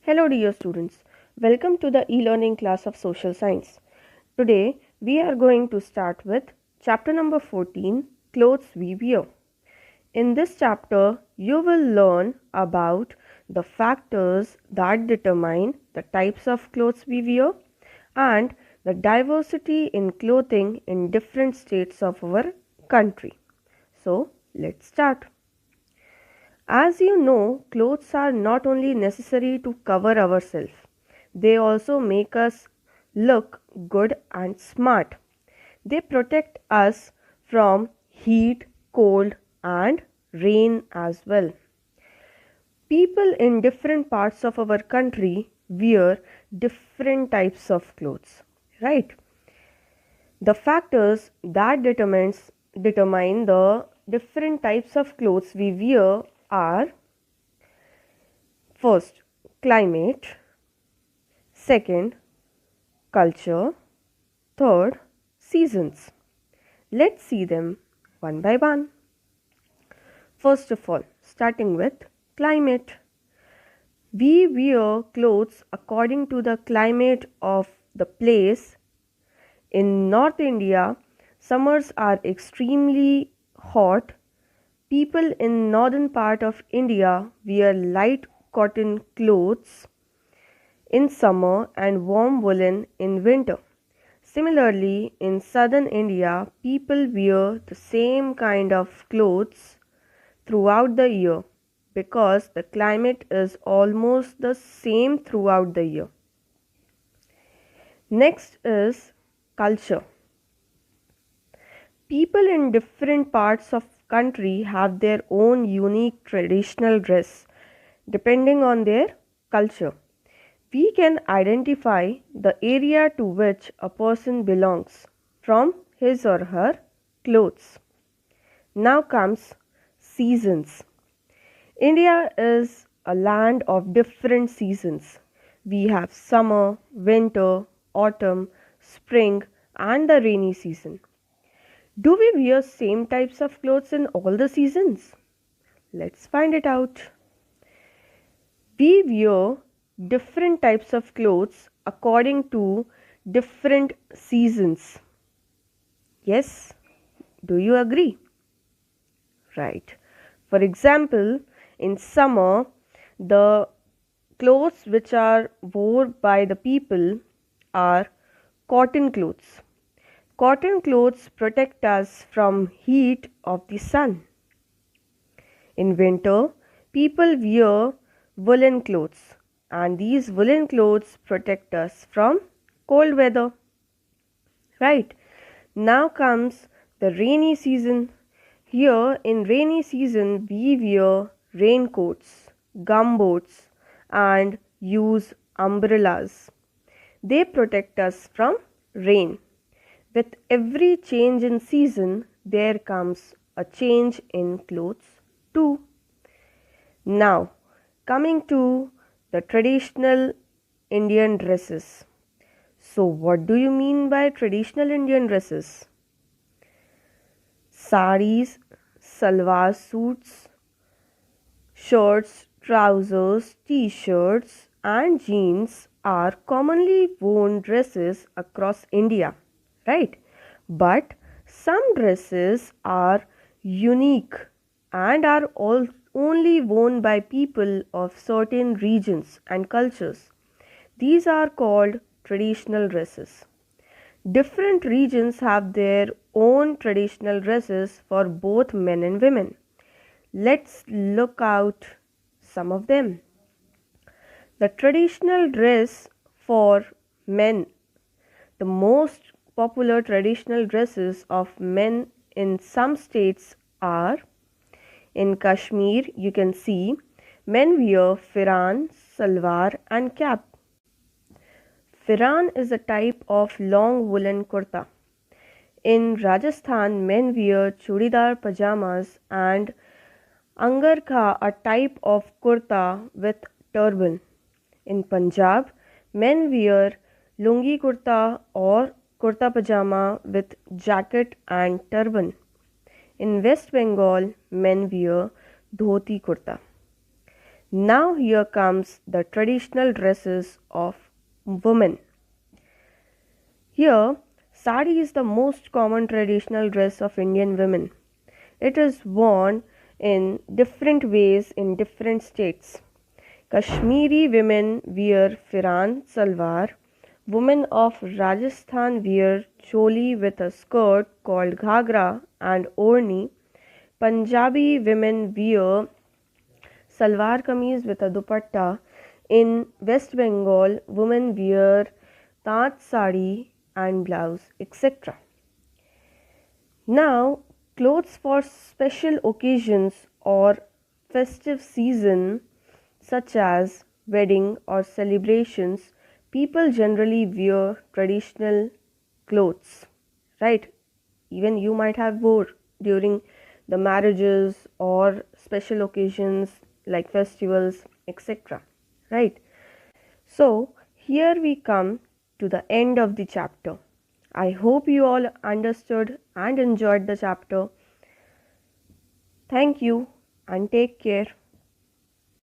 Hello dear students, welcome to the e-learning class of Social Science. Today we are going to start with chapter number 14, Clothes We Wear. In this chapter you will learn about the factors that determine the types of clothes we wear and the diversity in clothing in different states of our country. So let's start. As you know, clothes are not only necessary to cover ourselves, they also make us look good and smart. They protect us from heat, cold, and rain as well. People in different parts of our country wear different types of clothes, right? The factors that determine the different types of clothes we wear are: first, climate; second, culture; third, seasons. Let's see them one by one. First of all, starting with climate. We wear clothes according to the climate of the place. In North India, summers are extremely hot. People in northern part of India wear light cotton clothes in summer and warm woolen in winter. Similarly, in southern India, people wear the same kind of clothes throughout the year because the climate is almost the same throughout the year. Next is culture. People in different parts of country have their own unique traditional dress depending on their culture. We can identify the area to which a person belongs from his or her clothes. Now comes seasons. India is a land of different seasons. We have summer, winter, autumn, spring, and the rainy season. Do we wear same types of clothes in all the seasons? Let's find it out. We wear different types of clothes according to different seasons. Yes, do you agree? Right. For example, in summer, the clothes which are worn by the people are cotton clothes. Cotton clothes protect us from heat of the sun. In winter, people wear woolen clothes, and these woolen clothes protect us from cold weather. Right. Now comes the rainy season. Here in rainy season we wear raincoats, gumboots, and use umbrellas. They protect us from rain. With every change in season, there comes a change in clothes too. Now, coming to the traditional Indian dresses. So, what do you mean by traditional Indian dresses? Saris, salwar suits, shirts, trousers, t-shirts, and jeans are commonly worn dresses across India, right? But some dresses are unique and are only worn by people of certain regions and cultures. These are called traditional dresses. Different regions have their own traditional dresses for both men and women. Let's look out some of them. The traditional dress for men. The most popular traditional dresses of men in some states are: in Kashmir, you can see men wear firan, salwar, and cap. Firan is a type of long woolen kurta. In Rajasthan, men wear chudidar pajamas and angarkha, a type of kurta with turban. In Punjab, men wear lungi kurta or kurta pajama with jacket and turban. In West Bengal, men wear dhoti kurta. Now here comes the traditional dresses of women. Here, sari is the most common traditional dress of Indian women. It is worn in different ways in different states. Kashmiri women wear firan salwar. Women of Rajasthan wear choli with a skirt called ghagra and orni. Punjabi women wear salwar kameez with a dupatta. In West Bengal, women wear taat sari and blouse, etc. Now, clothes for special occasions or festive season such as wedding or celebrations, people generally wear traditional clothes, right? Even you might have wore during the marriages or special occasions like festivals, etc. Right? So, here we come to the end of the chapter. I hope you all understood and enjoyed the chapter. Thank you and take care.